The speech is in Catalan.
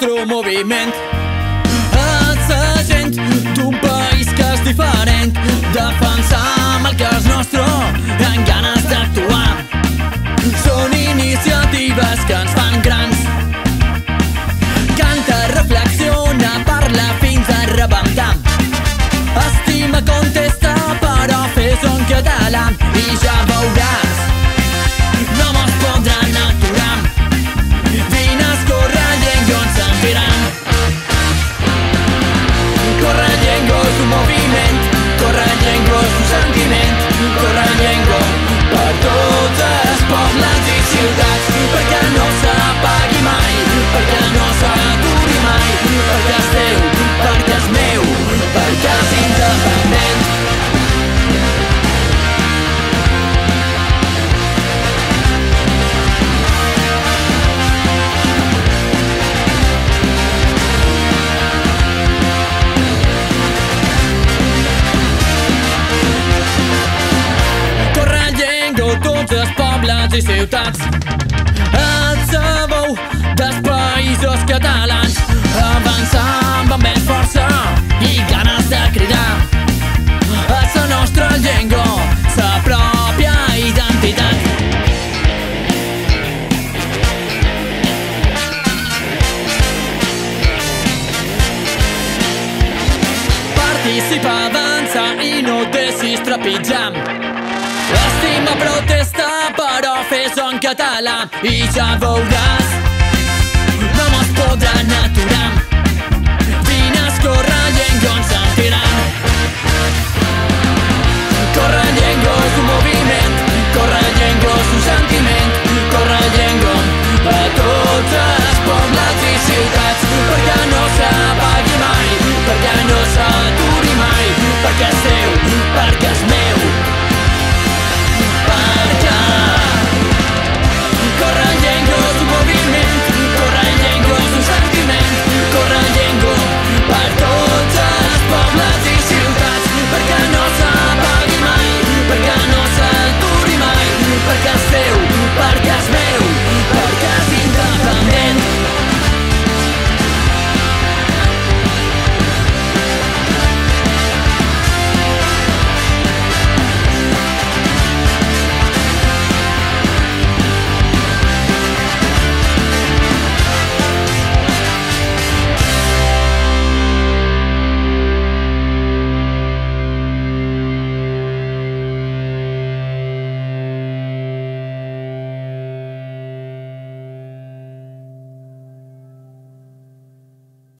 nostre moviment. Ets la gent d'un país que és diferent, defensam el que és nostre amb ganes d'actuar. Són iniciatives que ens fan grans. Canta, reflexiona, parla fins a rebentar. Estima, contesta, però fes-ho en català i ja veuràs, no mos podran aturar. Vines, corre, llengua, ens sentiran. Corre, llengua, és un moviment. Corre, llengua, és un sentiment. Corre, llengua, per tots els pobles i ciutats, perquè no s'apagui mai, perquè no s'aturi mai, perquè és teu, perquè és meu, perquè és independent. Corre, llengua, tots els pobles i ciutats. Ets la veu dels països catalans. Avançam amb més força i ganes de cridar. És la nostra llengua, la pròpia identitat. Participa, avança i no deixis trepitjar. Estima, protesta, però fes-ho en català i ja veuràs, no mos podran aturar.